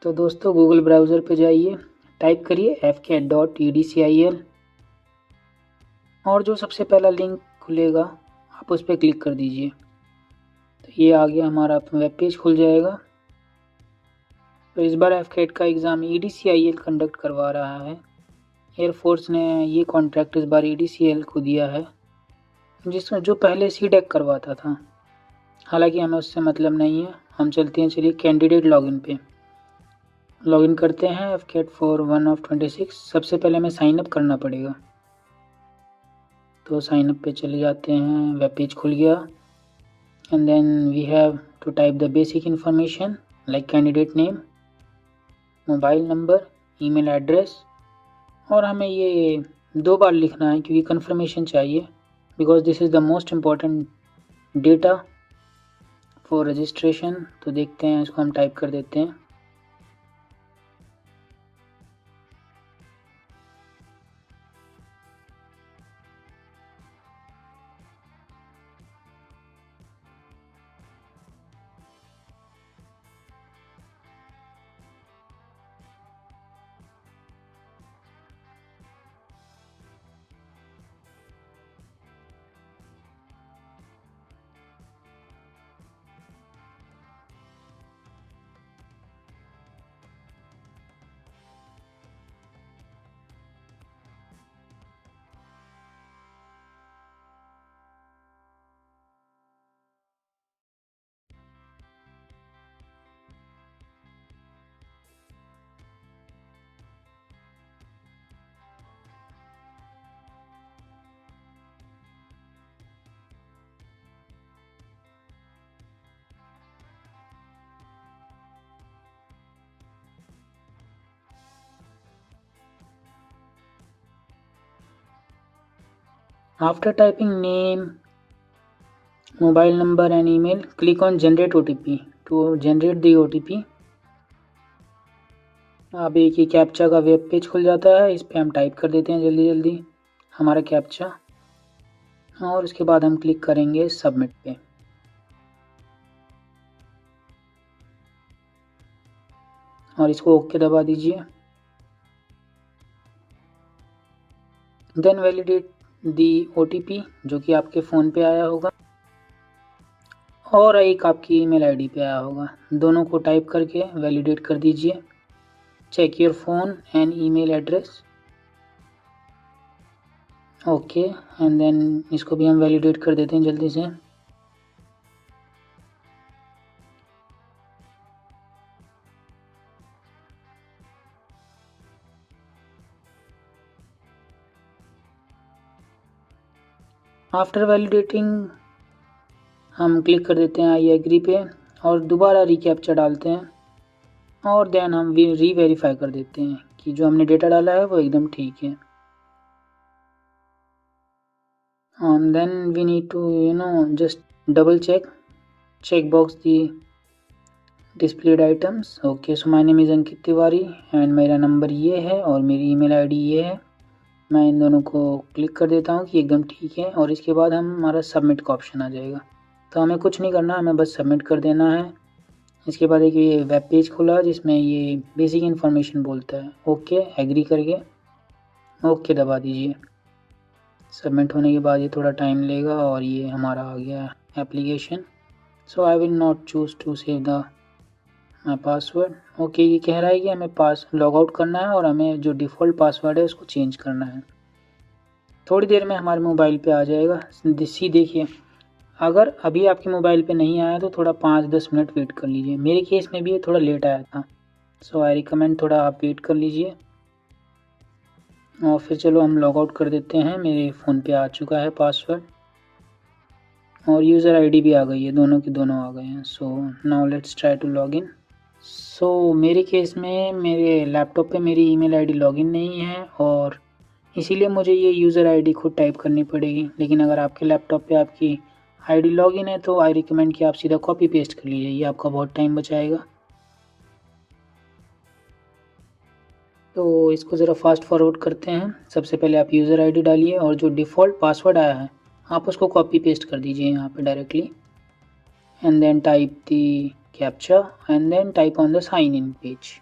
तो दोस्तों Google browser पे जाइए, टाइप करिए fcat.edcil और जो सबसे पहला लिंक खुलेगा आप उस पर क्लिक कर दीजिए। तो ये आ गया, हमारा वेब पेज खुल जाएगा। तो इस बार fcat का एग्ज़ाम EDCIL कंडक्ट करवा रहा है। एयरफोर्स ने ये कॉन्ट्रैक्ट इस बार EDCL को दिया है, जिसमें जो पहले CDEC करवाता था। हालांकि हमें उससे मतलब नहीं है, हम चलते हैं चलिए कैंडिडेट लॉगिन पे। लॉगिन करते हैं fcat for 1 of 26। सबसे पहले हमें साइनअप करना पड़ेगा, तो साइनअप पे चले जाते हैं। वेब पेज खुल गया and then we have to type the basic information like candidate name, mobile number, email address. और हमें ये 2 बार लिखना है क्योंकि कंफर्मेशन चाहिए, because this is the most important data for registration. तो देखते हैं, इसको हम टाइप कर देते हैं। After typing name, mobile number and email, click on generate OTP to generate the OTP। अब एक ही कैप्चा का वेब पेज खुल जाता है, इस पे हम टाइप कर देते हैं जल्दी जल्दी हमारा कैप्चा, और उसके बाद हम क्लिक करेंगे सबमिट पे। और इसको ओके दबा दीजिए। देन वैलिडेट दी OTP जो कि आपके फ़ोन पे आया होगा और एक आपकी ईमेल आईडी पे आया होगा। दोनों को टाइप करके वैलिडेट कर दीजिए। Check your phone and email address. Okay, and then इसको भी हम वैलिडेट कर देते हैं जल्दी से। आफ्टर वैलिडेटिंग हम क्लिक कर देते हैं आई एग्री पे और दोबारा रिकैप्चा डालते हैं और देन हम री-वेरीफाई कर देते हैं कि जो हमने डेटा डाला है वो एकदम ठीक है। and then we need to just double check box the displayed items। okay, so my name is Ankit Tiwari and मेरा नंबर ये है और मेरी ईमेल आईडी ये है। मैं इन दोनों को क्लिक कर देता हूँ कि एकदम ठीक है, और इसके बाद हमारा सबमिट का ऑप्शन आ जाएगा। तो हमें कुछ नहीं करना, हमें बस सबमिट कर देना है। इसके बाद एक ये वेब पेज खुला जिसमें ये बेसिक इन्फॉर्मेशन बोलता है। ओके एग्री करके ओके दबा दीजिए। सबमिट होने के बाद ये थोड़ा टाइम लेगा और ये हमारा आ गया application. So I will not choose to save the my password. Okay, ये कह रहा है कि हमें लॉग आउट करना है और हमें जो डिफ़ॉल्ट पासवर्ड है उसको चेंज करना है। थोड़ी देर में हमारे मोबाइल पे आ जाएगा। देखिए, अगर अभी आपके मोबाइल पे नहीं आया तो थोड़ा 5-10 मिनट वेट कर लीजिए। मेरे केस में भी ये थोड़ा लेट आया था, सो आई रिकमेंड थोड़ा आप वेट कर लीजिए। और फिर चलो हम लॉग आउट कर देते हैं। मेरे फ़ोन पे आ चुका है पासवर्ड और यूज़र आईडी भी आ गई है, दोनों की दोनों आ गए हैं। So now let's try to log in. So मेरे केस में मेरे लैपटॉप पे मेरी ईमेल आईडी लॉगिन नहीं है और इसीलिए मुझे ये यूज़र आईडी खुद टाइप करनी पड़ेगी। लेकिन अगर आपके लैपटॉप पे आपकी आईडी लॉगिन है तो आई रिकमेंड कि आप सीधा कॉपी पेस्ट कर लीजिए, ये आपका बहुत टाइम बचाएगा। तो इसको ज़रा फास्ट फॉरवर्ड करते हैं। सबसे पहले आप यूज़र आईडी डालिए और जो डिफ़ॉल्ट पासवर्ड आया है आप उसको कॉपी पेस्ट कर दीजिए यहाँ पे directly, and then type the captcha and then type on the sign in page.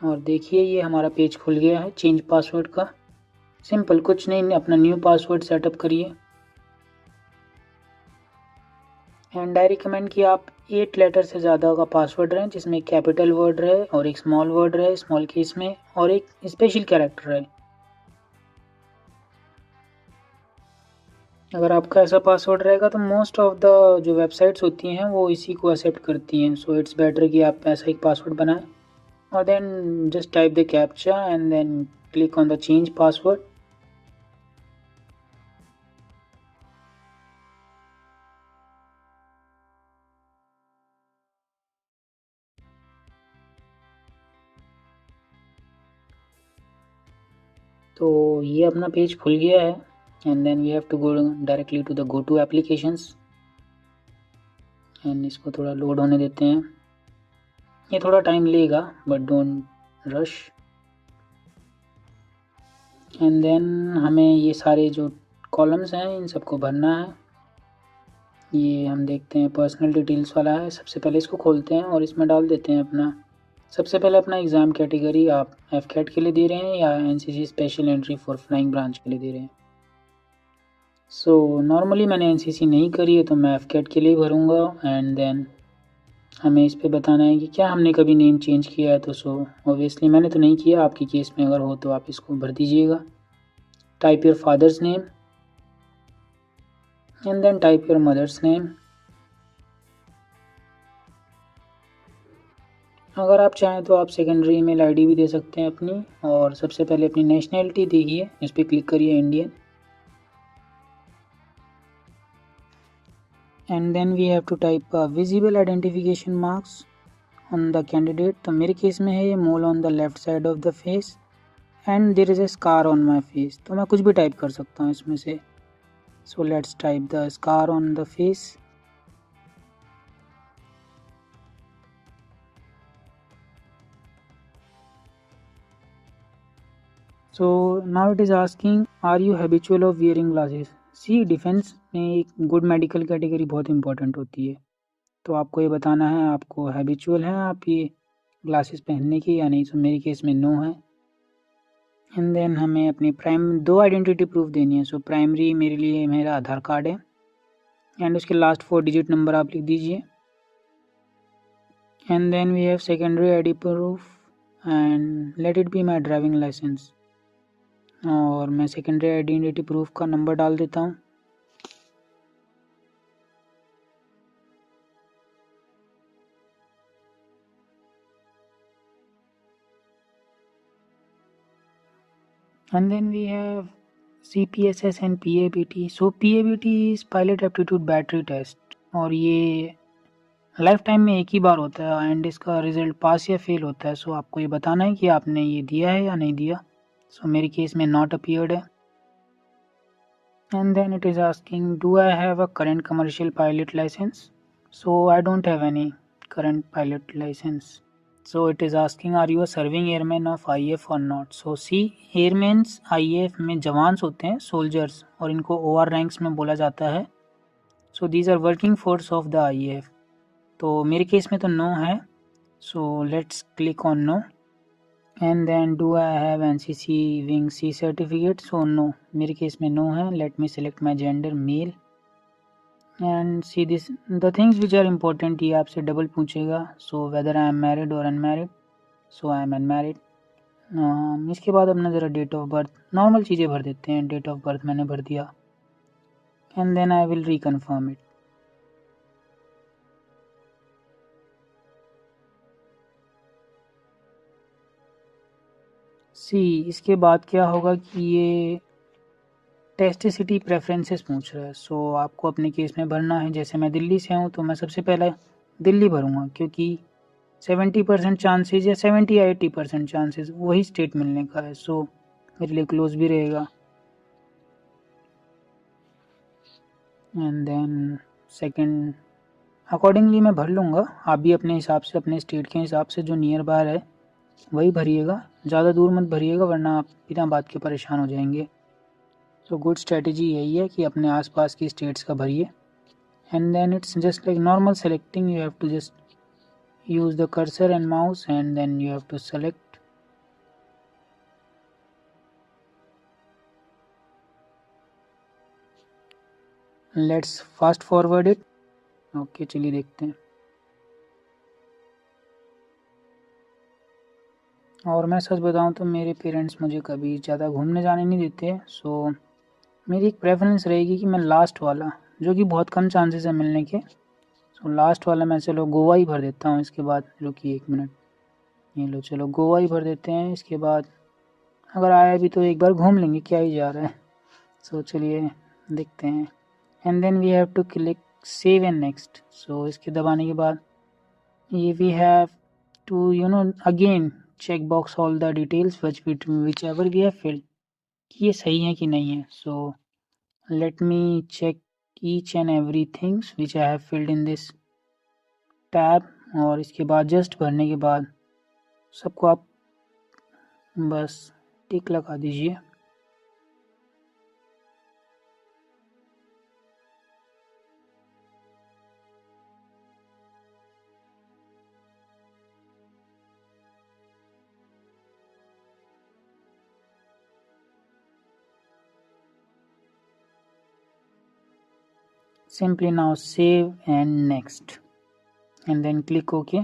और देखिए ये हमारा पेज खुल गया है चेंज पासवर्ड का। सिंपल, कुछ नहीं, अपना न्यू पासवर्ड सेटअप करिए। एंड आई रिकमेंड कि आप 8 लेटर से ज़्यादा का पासवर्ड रहे, जिसमें कैपिटल वर्ड रहे और एक स्मॉल वर्ड रहे स्मॉल केस में, और एक स्पेशल कैरेक्टर रहे। अगर आपका ऐसा पासवर्ड रहेगा तो मोस्ट ऑफ द जो वेबसाइट्स होती हैं वो इसी को एक्सेप्ट करती हैं। सो इट्स बेटर कि आप ऐसा एक पासवर्ड बनाएं, और then just type the captcha and then click on the change password. तो ये अपना पेज खुल गया है and then we have to go directly to the go to applications एंड इसको थोड़ा लोड होने देते हैं। ये थोड़ा टाइम लेगा but don't rush. And then हमें ये सारे जो कॉलम्स हैं इन सबको भरना है। ये हम देखते हैं पर्सनल डिटेल्स वाला है। सबसे पहले इसको खोलते हैं और इसमें डाल देते हैं अपना, सबसे पहले अपना एग्ज़ाम कैटेगरी आप एफ के लिए दे रहे हैं या NCC special entry for flying branch के लिए दे रहे हैं। सो नॉर्मली मैंने एनसीसी नहीं करी है तो मैं एफ के लिए भरूँगा। एंड देन हमें इस पर बताना है कि क्या हमने कभी नेम चेंज किया है। तो सो ऑब्वियसली मैंने तो नहीं किया, आपकी केस में अगर हो तो आप इसको भर दीजिएगा। Type your father's name and then type your mother's name. अगर आप चाहें तो आप सेकेंडरी ईमेल आईडी भी दे सकते हैं अपनी। और सबसे पहले अपनी नेशनैलिटी देखिए, इस पर क्लिक करिए Indian. And then we have to type visible identification marks on the candidate. तो मेरे केस में है ये mole on the left side of the face and there is a scar on my face. तो मैं कुछ भी टाइप कर सकता हूँ इसमें से। So let's type the scar on the face. So now it is asking, are you habitual of wearing glasses? See defence में एक गुड मेडिकल कैटेगरी बहुत इंपॉर्टेंट होती है, तो आपको ये बताना है आपको हैबिचुअल है आप ये ग्लासेस पहनने की या नहीं। सो मेरे केस में नो है। एंड देन हमें अपनी दो आइडेंटिटी प्रूफ देनी है। सो प्राइमरी मेरे लिए मेरा आधार कार्ड है एंड उसके लास्ट 4 डिजिट नंबर आप लिख दीजिए। And then we have secondary ID proof and let it be my driving licence. और मैं सेकेंडरी आइडेंटिटी प्रूफ का नंबर डाल देता हूँ। And then we have CPSS and PABT। So PABT is pilot aptitude battery test, और ये life time में एक ही बार होता है एंड इसका रिजल्ट पास या फेल होता है। सो आपको ये बताना है कि आपने ये दिया है या नहीं दिया। सो मेरे केस में नॉट अपीयर्ड है। And then it is asking do I have a current commercial pilot licence. So I don't have any current pilot licence. So it is asking are you a serving airman of IAF or not। So see airmans IAF में जवान्स होते हैं, soldiers, और इनको OR ranks में बोला जाता है। So these are working force of the IAF। तो मेरे केस में तो नो है। So let's click on no. And then do I have NCC wing C certificate. So no, मेरे केस में नो है। Let me select my gender male and see this the things which are important, ये आपसे double पूछेगा। So whether I am married और unmarried. So I am unmarried. इसके बाद अपना ज़रा डेट ऑफ बर्थ, नॉर्मल चीज़ें भर देते हैं। डेट ऑफ बर्थ मैंने भर दिया and then I will reconfirm it. See इसके बाद क्या होगा कि ये टेस्ट सिटी प्रेफरेंसेस पूछ रहा है। सो आपको अपने केस में भरना है। जैसे मैं दिल्ली से हूँ तो मैं सबसे पहले दिल्ली भरूँगा, क्योंकि 70% चांसेस या 70 या 80% चांसेस वही स्टेट मिलने का है। सो मेरे लिए क्लोज भी रहेगा। एंड देन सेकंड अकॉर्डिंगली मैं भर लूँगा। आप भी अपने हिसाब से, अपने स्टेट के हिसाब से जो नियर बाय है वही भरिएगा, ज़्यादा दूर मत भरिएगा वरना आप बिना बात के परेशान हो जाएंगे। तो गुड स्ट्रेटजी यही है कि अपने आसपास की स्टेट्स का भरिए। And then it's just like normal selecting, you have to just use the cursor and mouse and then you have to select let's fast forward it. Okay चलिए देखते हैं। और मैं सच बताऊं तो मेरे पेरेंट्स मुझे कभी ज़्यादा घूमने जाने नहीं देते, सो मेरी एक प्रेफरेंस रहेगी कि मैं लास्ट वाला, जो कि बहुत कम चांसेस है मिलने के, सो लास्ट वाला मैं चलो गोवा ही भर देता हूँ। इसके बाद रुकिए 1 मिनट, ये लो चलो गोवा ही भर देते हैं। इसके बाद अगर आया भी तो एक बार घूम लेंगे, क्या ही जा रहा है। सो चलिए देखते हैं। And then we have to click save and next. So इसके दबाने के बाद ये we have to again check box all the details whichever we have filled, कि ये सही है कि नहीं है। So let me check each and every things which I have filled in this tab. और इसके बाद जस्ट भरने के बाद सबको आप बस टिक लगा दीजिए। Simply now save and next, and then click OK.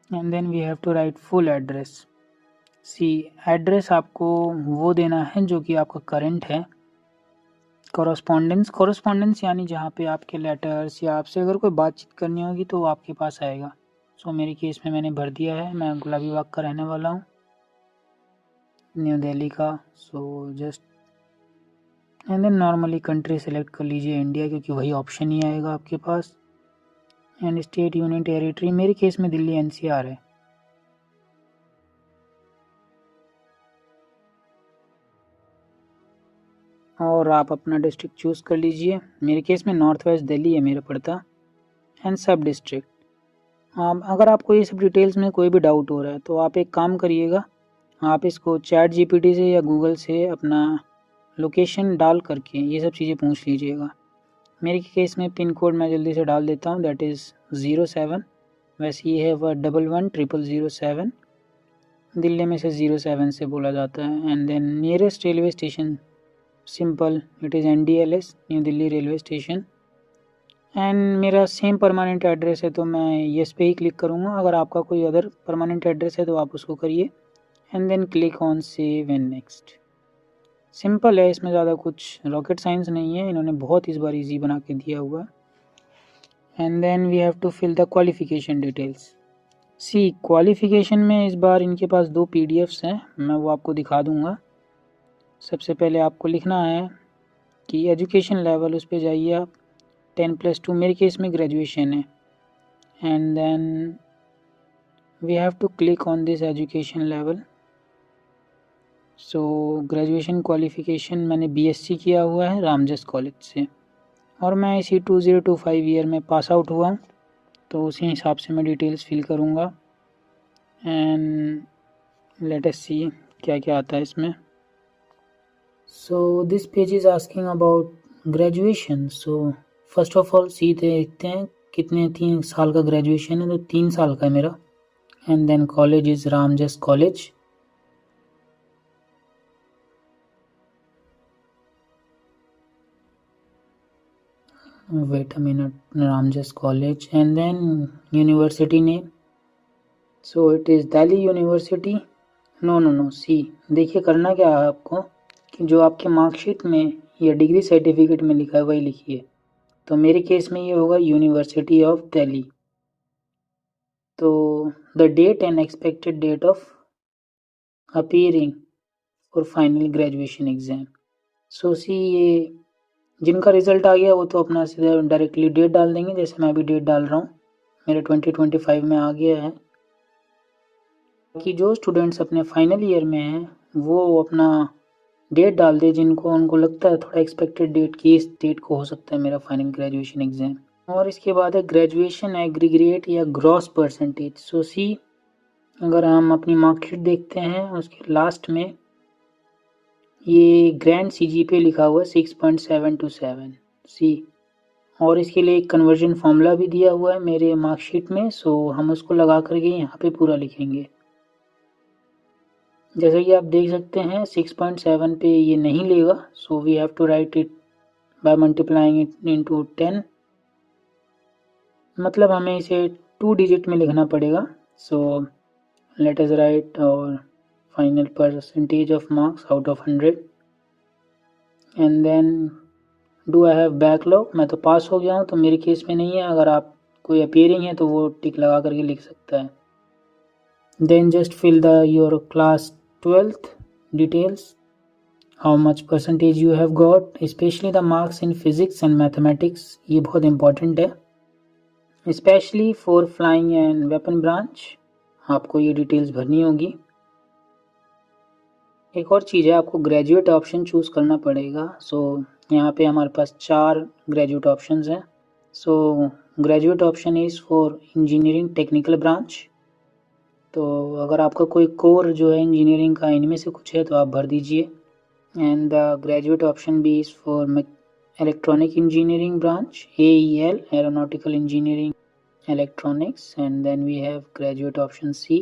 And then we have to write full address. See address आपको वो देना है जो कि आपका करंट है। कॉरस्पॉन्डेंस यानी जहाँ पे आपके लेटर्स या आपसे अगर कोई बातचीत करनी होगी तो वो आपके पास आएगा। सो मेरे केस में मैंने भर दिया है, मैं गुलाबी बाग का रहने वाला हूँ, न्यू दिल्ली का। So just and then normally country select कर लीजिए इंडिया, क्योंकि वही ऑप्शन ही आएगा आपके पास। एंड स्टेट यूनियन टेरिटरी, मेरे केस में दिल्ली एनसीआर है। और आप अपना डिस्ट्रिक्ट चूज़ कर लीजिए। मेरे केस में नॉर्थ वेस्ट दिल्ली है मेरा पड़ता। एंड सब डिस्ट्रिक्ट। अगर आपको ये सब डिटेल्स में कोई भी डाउट हो रहा है तो आप एक काम करिएगा, आप इसको चैट जीपीटी से या गूगल से अपना लोकेशन डाल करके ये सब चीज़ें पूछ लीजिएगा। मेरे केस में पिन कोड मैं जल्दी से डाल देता हूँ, दैट इज़ 07। वैसे ये है 111007। दिल्ली में से 07 से बोला जाता है। And then nearest railway station, simple, it is NDLS, new Delhi railway station. And मेरा सेम परमानेंट एड्रेस है तो मैं येस पे ही क्लिक करूँगा। अगर आपका कोई अदर परमानेंट एड्रेस है तो आप उसको करिए। And then click on save and next. Simple है, इसमें ज़्यादा कुछ रॉकेट साइंस नहीं है, इन्होंने बहुत इस बार इजी बना के दिया हुआ है। And then we have to fill the qualification details. See qualification में इस बार इनके पास 2 PDFs हैं, मैं वो आपको दिखा दूँगा। सबसे पहले आपको लिखना है कि एजुकेशन लेवल, उस पर जाइए आप 10+2, मेरे केस में ग्रेजुएशन है। And then we have to click on this education level. So graduation qualification मैंने BSc किया हुआ है रामजस कॉलेज से, और मैं इसी 2025 ईयर में पास आउट हुआ हूँ, तो उसी हिसाब से मैं डिटेल्स फिल करूँगा। एंड लेट अस सी क्या क्या आता है इसमें। So this page is asking about graduation. So first of all देखते हैं कितने 3 साल का ग्रेजुएशन है, तो 3 साल का है मेरा। And then college is Ramjas college. wait a minute, Ramjas College. And then university name, so it is Delhi University। No see देखिए करना क्या है आपको कि जो आपके मार्कशीट में या डिग्री सर्टिफिकेट में लिखा है वही लिखिए। तो मेरे केस में ये होगा यूनिवर्सिटी ऑफ दिल्ली। तो the date and expected date of appearing for final graduation exam. So see ये जिनका रिज़ल्ट आ गया वो तो अपना सीधा डायरेक्टली डेट डाल देंगे, जैसे मैं अभी डेट डाल रहा हूँ, मेरा 2025 में आ गया है। कि जो स्टूडेंट्स अपने फाइनल ईयर में हैं वो अपना डेट डाल दे जिनको उनको लगता है थोड़ा एक्सपेक्टेड डेट की इस डेट को हो सकता है मेरा फाइनल ग्रेजुएशन एग्ज़ाम। और इसके बाद है ग्रेजुएशन एग्रीगेट या ग्रॉस परसेंटेज। सो सी अगर हम अपनी मार्कशीट देखते हैं उसके लास्ट में ये ग्रैंड CGPA लिखा हुआ है 6.727 सी, और इसके लिए एक कन्वर्जन फॉर्मूला भी दिया हुआ है मेरे मार्कशीट में। सो हम उसको लगा करके यहाँ पे पूरा लिखेंगे। जैसे कि आप देख सकते हैं 6.7 पे ये नहीं लेगा, so we have to write it by multiplying it into 10, मतलब हमें इसे 2 डिजिट में लिखना पड़ेगा। सो लेट अस राइट और final percentage of marks out of 100 and then do I have backlog. मैं तो पास हो गया हूँ, तो मेरे केस में नहीं है, अगर आप कोई अपीयरिंग है तो वो टिक लगा करके लिख सकता है। Then just fill the your class 12th details, how much percentage you have got, especially the marks in physics and mathematics, ये बहुत important है, especially for flying and weapon branch, आपको ये डिटेल्स भरनी होगी। एक और चीज़ है, आपको ग्रेजुएट ऑप्शन चूज़ करना पड़ेगा। सो यहाँ पे हमारे पास 4 ग्रेजुएट ऑप्शंस हैं। So graduate option is for engineering technical branch, तो अगर आपका कोई कोर जो है इंजीनियरिंग का इनमें से कुछ है तो आप भर दीजिए। And the graduate option B is for electronic engineering branch, AEL, aeronautical engineering electronics, and then we have graduate option C,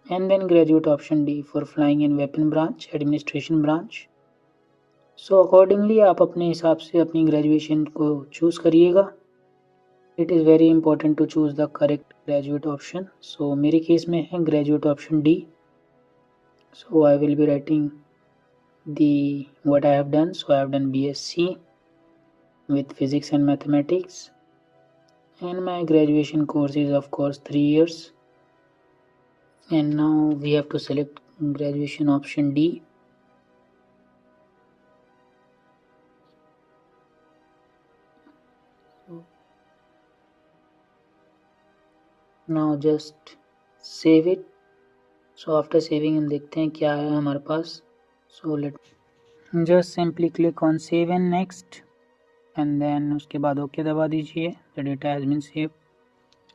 and then graduate option D for flying and weapon branch, administration branch. So accordingly आप अपने हिसाब से अपनी graduation को choose करिएगा। It is very important to choose the correct graduate option. So मेरे case में है graduate option D. So I will be writing what I have done. So I have done BSc with physics and mathematics, and my graduation course is of course 3 years, and now we have to select graduation option D. So now just save it. So after saving हम देखते हैं क्या है हमारे पास। So let just simply click on save and next, and then उसके बाद OK दबा दीजिए। The data has been saved.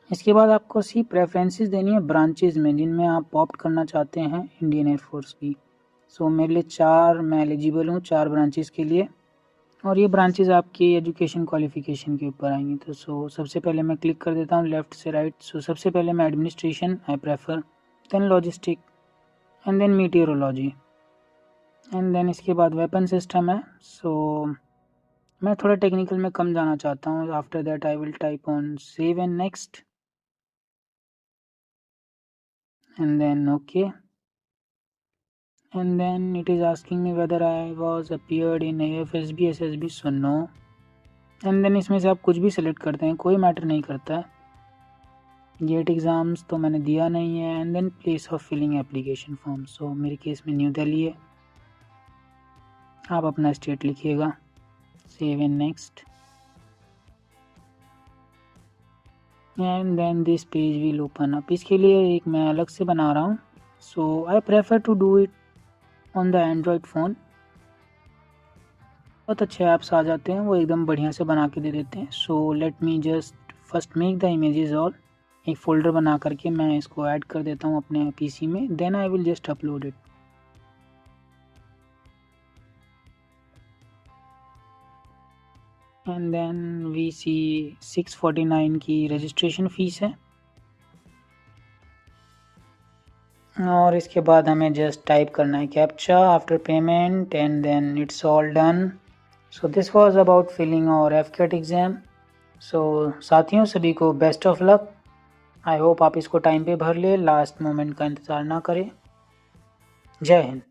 इसके बाद आपको सी प्रेफरेंसेस देनी है ब्रांचेज में जिनमें आप ऑप्ट करना चाहते हैं इंडियन एयरफोर्स की। सो मेरे लिए 4 मैं एलिजिबल हूँ 4 ब्रांचेस के लिए, और ये ब्रांचेस आपकी एजुकेशन क्वालिफिकेशन के ऊपर आएंगी। तो सबसे पहले मैं क्लिक कर देता हूँ लेफ़्ट से राइट। सबसे पहले मैं administration I prefer, then logistic, and then meteorology, and then इसके बाद वेपन सिस्टम है। मैं थोड़ा टेक्निकल में कम जाना चाहता हूँ। After that I will type on save and next, and then OK, and then it is asking me whether I was appeared in AFSB SSB, so no, and then इसमें से आप कुछ भी सिलेक्ट करते हैं, कोई मैटर नहीं करता है। गेट एग्ज़ाम्स तो मैंने दिया नहीं है, and then place of filling application form. So मेरे केस में न्यू दिल्ली है, आप अपना स्टेट लिखिएगा। Save and next, and then this page will open up. इसके लिए एक मैं अलग से बना रहा हूँ। So I prefer to do it on the android phone. बहुत अच्छे ऐप्स आ जाते हैं, वो एकदम बढ़िया से बना के दे देते हैं। सो let me just first make the images all. एक फ़ोल्डर बना करके मैं इसको ऐड कर देता हूँ अपने पीसी में, then I will just upload it. And then we see 649 की रजिस्ट्रेशन फ़ीस है, और इसके बाद हमें जस्ट टाइप करना है captcha after payment, and then it's all done. So this was about filling और एफकेट एग्ज़ाम। सो साथियों सभी को best of luck. I hope आप इसको टाइम पे भर ले, लास्ट मोमेंट का इंतज़ार ना करें। जय हिंद।